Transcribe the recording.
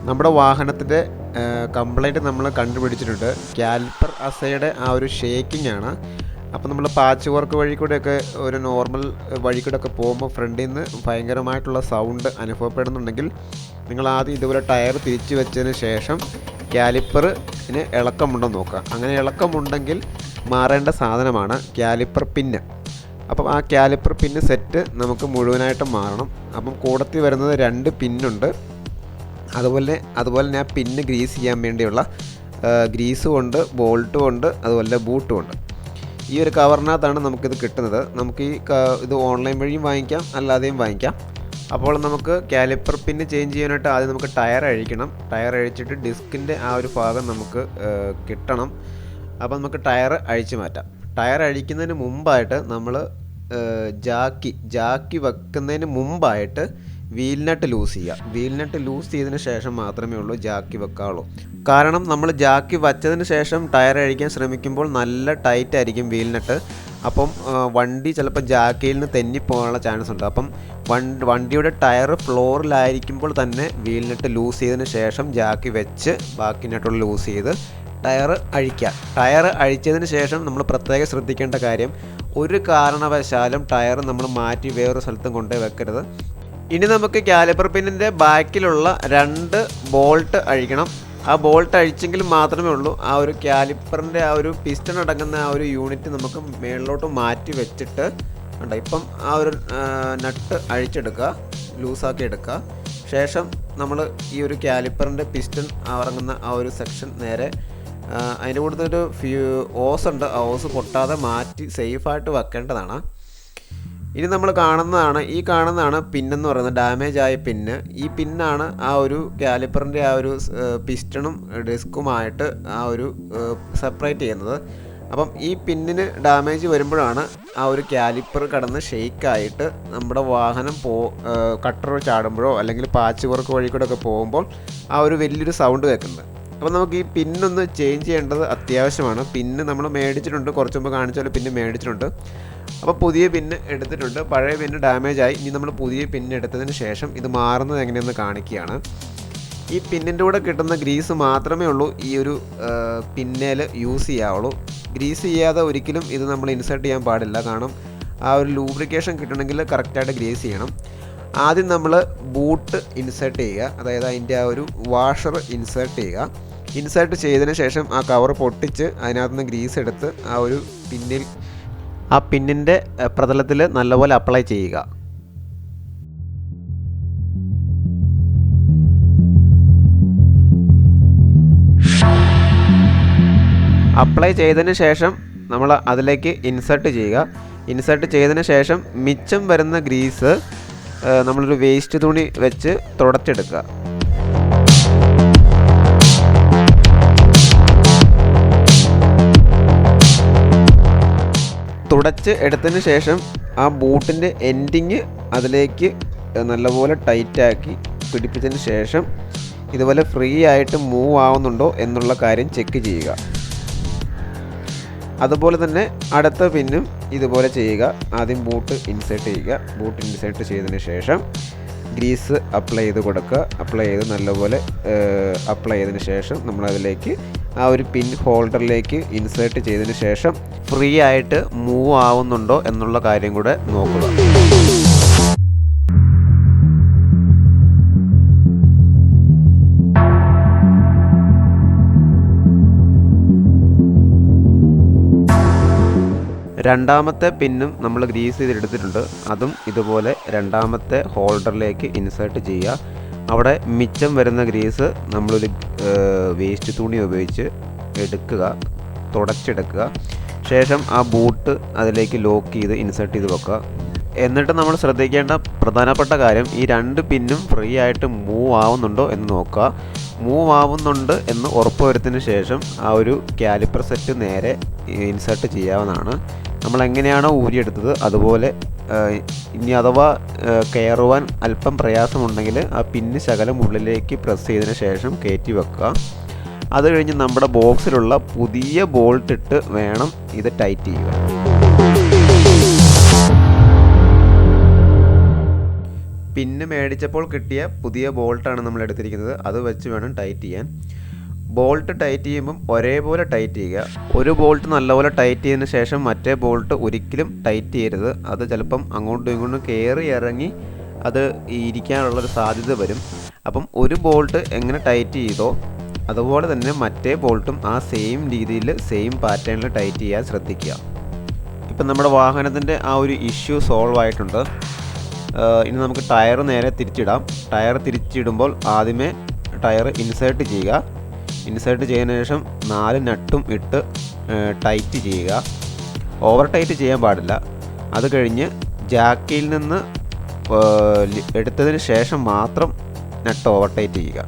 നമ്മുടെ വാഹനത്തിൻ്റെ കംപ്ലൈൻറ്റ് നമ്മൾ കണ്ടുപിടിച്ചിട്ടുണ്ട്. കാലിപ്പർ അസയുടെ ആ ഒരു ഷേക്കിംഗ് ആണ്. അപ്പോൾ നമ്മൾ പാച്ച് വർക്ക് വഴി കൂടെയൊക്കെ ഒരു നോർമൽ വഴി കൂടെയൊക്കെ പോകുമ്പോൾ ഫ്രണ്ടിൽ നിന്ന് ഭയങ്കരമായിട്ടുള്ള സൗണ്ട് അനുഭവപ്പെടുന്നുണ്ടെങ്കിൽ നിങ്ങൾ ആദ്യം ഇതുപോലെ ടയർ തിരിച്ചു വെച്ചതിന് ശേഷം കാലിപ്പറിന് ഇളക്കമുണ്ടോ നോക്കുക. അങ്ങനെ ഇളക്കമുണ്ടെങ്കിൽ മാറേണ്ട സാധനമാണ് കാലിപ്പർ പിന്ന്. അപ്പം ആ കാലിപ്പർ പിന്ന് സെറ്റ് നമുക്ക് മുഴുവനായിട്ടും മാറണം. അപ്പം കൂടത്തിൽ വരുന്നത് 2 പിന്നുണ്ട്. അതുപോലെ തന്നെ ആ പിന്ന് ഗ്രീസ് ചെയ്യാൻ വേണ്ടിയുള്ള ഗ്രീസും ഉണ്ട്, ബോൾട്ടും ഉണ്ട്, അതുപോലെ ബൂട്ടും ഉണ്ട്. ഈ ഒരു കവറിനകത്താണ് നമുക്കിത് കിട്ടുന്നത്. നമുക്ക് ഇത് ഓൺലൈൻ വഴിയും വാങ്ങിക്കാം, അല്ലാതെയും വാങ്ങിക്കാം. അപ്പോൾ നമുക്ക് കാലിപ്പർ പിന്ന് ചേഞ്ച് ചെയ്യാനായിട്ട് ആദ്യം നമുക്ക് ടയർ അഴിക്കണം. ടയർ അഴിച്ചിട്ട് ഡിസ്കിൻ്റെ ആ ഒരു ഭാഗം നമുക്ക് കിട്ടണം. അപ്പോൾ നമുക്ക് ടയർ അഴിച്ച് മാറ്റാം. ടയർ അഴിക്കുന്നതിന് മുമ്പായിട്ട് നമ്മൾ ജാക്കി വെക്കുന്നതിന് മുമ്പായിട്ട് വീൽ നട്ട് ലൂസ് ചെയ്യുക. വീൽ നട്ട് ലൂസ് ചെയ്തതിന് ശേഷം മാത്രമേ ഉള്ളൂ ജാക്കി വെക്കാവുള്ളൂ. കാരണം നമ്മൾ ജാക്കി വച്ചതിന് ശേഷം ടയർ അഴിക്കാൻ ശ്രമിക്കുമ്പോൾ നല്ല ടൈറ്റ് ആയിരിക്കും വീൽ നട്ട്. അപ്പം വണ്ടി ചിലപ്പോൾ ജാക്കിയിൽ നിന്ന് തെന്നിപ്പോകാനുള്ള ചാൻസ് ഉണ്ട്. അപ്പം വണ്ടിയുടെ ടയർ ഫ്ലോറിലായിരിക്കുമ്പോൾ തന്നെ വീൽ നട്ട് ലൂസ് ചെയ്തതിന് ശേഷം ജാക്കി വെച്ച് ബാക്കി നട്ടുകൾ ലൂസ് ചെയ്ത് ടയർ അഴിക്കുക. ടയർ അഴിച്ചതിന് ശേഷം നമ്മൾ പ്രത്യേകം ശ്രദ്ധിക്കേണ്ട കാര്യം, ഒരു കാരണവശാലും ടയർ നമ്മൾ മാറ്റി വേറൊരു സ്ഥലത്തും കൊണ്ടുപോയി വെക്കരുത്. ഇനി നമുക്ക് കാലിപ്പർ പിന്നിൻ്റെ ബാക്കിലുള്ള 2 ബോൾട്ട് അഴിക്കണം. ആ ബോൾട്ട് അഴിച്ചെങ്കിൽ മാത്രമേ ഉള്ളൂ ആ ഒരു കാലിപ്പറിൻ്റെ ആ ഒരു പിസ്റ്റൺ അടങ്ങുന്ന ആ ഒരു യൂണിറ്റ് നമുക്ക് മേളിലോട്ട് മാറ്റി വെച്ചിട്ട് ഉണ്ട്. ഇപ്പം ആ ഒരു നട്ട് അഴിച്ചെടുക്കുക, ലൂസാക്കി എടുക്കുക. ശേഷം നമ്മൾ ഈ ഒരു കാലിപ്പറിൻ്റെ പിസ്റ്റൺ അടങ്ങുന്ന ആ ഒരു സെക്ഷൻ നേരെ അതിൻ്റെ കൂടുതലൊരു ഓസ് ഉണ്ട്. ആ ഓസ് പൊട്ടാതെ മാറ്റി സേഫായിട്ട് വെക്കേണ്ടതാണ്. ഇനി നമ്മൾ കാണുന്നതാണ് പിന്നെന്ന് പറയുന്നത്, ഡാമേജ് ആയ പിന്ന്. ഈ പിന്നാണ് ആ ഒരു കാലിപ്പറിൻ്റെ ആ ഒരു പിസ്റ്റണും ഡിസ്കുമായിട്ട് ആ ഒരു സെപ്പറേറ്റ് ചെയ്യുന്നത്. അപ്പം ഈ പിന്നിന് ഡാമേജ് വരുമ്പോഴാണ് ആ ഒരു കാലിപ്പർ കടന്ന് ഷെയ്ക്കായിട്ട് നമ്മുടെ വാഹനം കട്ടർ ചാടുമ്പോഴോ അല്ലെങ്കിൽ പാച്ച് വർക്ക് വഴി കൂടെ ഒക്കെ പോകുമ്പോൾ ആ ഒരു വലിയൊരു സൗണ്ട് കേൾക്കുന്നത്. അപ്പോൾ നമുക്ക് ഈ പിന്നൊന്ന് ചേഞ്ച് ചെയ്യേണ്ടത് അത്യാവശ്യമാണ്. പിന്ന് നമ്മൾ മേടിച്ചിട്ടുണ്ട്, കുറച്ച് മുമ്പ് കാണിച്ച പോലെ പിന്ന് മേടിച്ചിട്ടുണ്ട്. അപ്പോൾ പുതിയ പിന്ന് എടുത്തിട്ടുണ്ട്. പഴയ പിന്ന് ഡാമേജ് ആയി. ഇനി നമ്മൾ പുതിയ പിന്ന് എടുത്തതിന് ശേഷം ഇത് മാറുന്നത് എങ്ങനെയെന്ന് കാണിക്കുകയാണ്. ഈ പിന്നിൻ്റെ കൂടെ കിട്ടുന്ന ഗ്രീസ് മാത്രമേ ഉള്ളൂ ഈ ഒരു പിന്നേൽ യൂസ് ചെയ്യാവുള്ളൂ. ഗ്രീസ് ചെയ്യാതെ ഒരിക്കലും ഇത് നമ്മൾ ഇൻസേർട്ട് ചെയ്യാൻ പാടില്ല. കാരണം ആ ഒരു ലൂബ്രിക്കേഷൻ കിട്ടണമെങ്കിൽ കറക്റ്റായിട്ട് ഗ്രീസ് ചെയ്യണം. ആദ്യം നമ്മൾ ബൂട്ട് ഇൻസേർട്ട് ചെയ്യുക, അതായത് അതിൻ്റെ ആ ഒരു വാഷർ ഇൻസേർട്ട് ചെയ്യുക. ഇൻസേർട്ട് ചെയ്തതിന് ശേഷം ആ കവർ പൊട്ടിച്ച് അതിനകത്തുനിന്ന് ഗ്രീസ് എടുത്ത് ആ പിന്നിൻ്റെ പ്രതലത്തിൽ നല്ലപോലെ അപ്ലൈ ചെയ്യുക. അപ്ലൈ ചെയ്തതിന് ശേഷം നമ്മൾ അതിലേക്ക് ഇൻസേർട്ട് ചെയ്യുക. ഇൻസേർട്ട് ചെയ്തതിന് ശേഷം മിച്ചം വരുന്ന ഗ്രീസ് നമ്മളൊരു വേസ്റ്റ് തുണി വെച്ച് തുടച്ചെടുക്കുക. തുടച്ച് എടുത്തതിന് ശേഷം ആ ബൂട്ടിൻ്റെ എൻഡിങ് അതിലേക്ക് നല്ലപോലെ ടൈറ്റാക്കി പിടിപ്പിച്ചതിന് ശേഷം ഇതുപോലെ ഫ്രീ ആയിട്ട് മൂവ് ആവുന്നുണ്ടോ എന്നുള്ള കാര്യം ചെക്ക് ചെയ്യുക. അതുപോലെ തന്നെ അടുത്ത പിന്നും ഇതുപോലെ ചെയ്യുക. ആദ്യം ബൂട്ട് ഇൻസേർട്ട് ചെയ്യുക. ബൂട്ട് ഇൻസേർട്ട് ചെയ്തതിന് ശേഷം ഗ്രീസ് അപ്ലൈ ചെയ്ത് കൊടുക്കുക. അപ്ലൈ ചെയ്ത് നല്ലപോലെ അപ്ലൈ ചെയ്തതിന് ശേഷം നമ്മളതിലേക്ക് ആ ഒരു പിൻ ഹോൾഡറിലേക്ക് ഇൻസേർട്ട് ചെയ്തതിന് ശേഷം ഫ്രീ ആയിട്ട് മൂവ് ആവുന്നുണ്ടോ എന്നുള്ള കാര്യം കൂടെ നോക്കുക. രണ്ടാമത്തെ പിന്നും നമ്മൾ ഗ്രീസ് ചെയ്തെടുത്തിട്ടുണ്ട്. അതും ഇതുപോലെ രണ്ടാമത്തെ ഹോൾഡറിലേക്ക് ഇൻസേർട്ട് ചെയ്യുക. അവിടെ മിച്ചം വരുന്ന ഗ്രീസ് നമ്മളൊരു വേസ്റ്റ് തുണി ഉപയോഗിച്ച് എടുക്കുക, തുടച്ചെടുക്കുക. ശേഷം ആ ബൂട്ട് അതിലേക്ക് ലോക്ക് ചെയ്ത് ഇൻസേർട്ട് ചെയ്ത് വെക്കുക. എന്നിട്ട് നമ്മൾ ശ്രദ്ധിക്കേണ്ട പ്രധാനപ്പെട്ട കാര്യം, ഈ 2 പിന്നും ഫ്രീ ആയിട്ട് മൂവ് ആവുന്നുണ്ടോ എന്ന് നോക്കുക. മൂവ് ആവുന്നുണ്ട് എന്ന് ഉറപ്പുവരുത്തിയതിന് ശേഷം ആ ഒരു കാലിപ്പർ സെറ്റ് നേരെ ഇൻസേർട്ട് ചെയ്യാവുന്നതാണ്. നമ്മൾ എങ്ങനെയാണോ ഊരിയെടുത്തത് അതുപോലെ. ഇനി അഥവാ കയറുവാൻ അല്പം പ്രയാസമുണ്ടെങ്കിൽ ആ പിന്ന് ശകലം ഉള്ളിലേക്ക് പ്രസ് ചെയ്തതിന് ശേഷം കയറ്റി വെക്കുക. അത് കഴിഞ്ഞ് നമ്മുടെ ബോക്സിലുള്ള പുതിയ ബോൾട്ട് ഇട്ട് വേണം ഇത് ടൈറ്റ് ചെയ്യുക. പിന്ന് മേടിച്ചപ്പോൾ കിട്ടിയ പുതിയ ബോൾട്ടാണ് നമ്മൾ എടുത്തിരിക്കുന്നത്. അത് വെച്ച് വേണം ടൈറ്റ് ചെയ്യാൻ. ബോൾട്ട് ടൈറ്റ് ചെയ്യുമ്പം ഒരേപോലെ ടൈറ്റ് ചെയ്യുക. ഒരു ബോൾട്ട് നല്ലപോലെ ടൈറ്റ് ചെയ്തതിന് ശേഷം മറ്റേ ബോൾട്ട് ഒരിക്കലും ടൈറ്റ് ചെയ്യരുത്. അത് ചിലപ്പം അങ്ങോട്ടും ഇങ്ങോട്ടും കയറി ഇറങ്ങി അത് ഇരിക്കാനുള്ളൊരു സാധ്യത വരും. അപ്പം ഒരു ബോൾട്ട് എങ്ങനെ ടൈറ്റ് ചെയ്തോ അതുപോലെ തന്നെ മറ്റേ ബോൾട്ടും ആ സെയിം രീതിയിൽ സെയിം പാറ്റേണിൽ ടൈറ്റ് ചെയ്യാൻ ശ്രദ്ധിക്കുക. ഇപ്പം നമ്മുടെ വാഹനത്തിൻ്റെ ആ ഒരു ഇഷ്യൂ സോൾവ് ആയിട്ടുണ്ട്. ഇനി നമുക്ക് ടയർ നേരെ തിരിച്ചിടാം. ടയർ തിരിച്ചിടുമ്പോൾ ആദ്യമേ ടയർ ഇൻസേർട്ട് ചെയ്യുക. ഇൻസേർട്ട് ചെയ്തതിന് ശേഷം 4 നട്ടും ഇട്ട് ടൈറ്റ് ചെയ്യുക. ഓവർ ടൈറ്റ് ചെയ്യാൻ പാടില്ല. അത് കഴിഞ്ഞ് ജാക്കിയിൽ നിന്ന് എടുത്തതിന് ശേഷം മാത്രം നട്ട് ഓവർ ടൈറ്റ് ചെയ്യുക.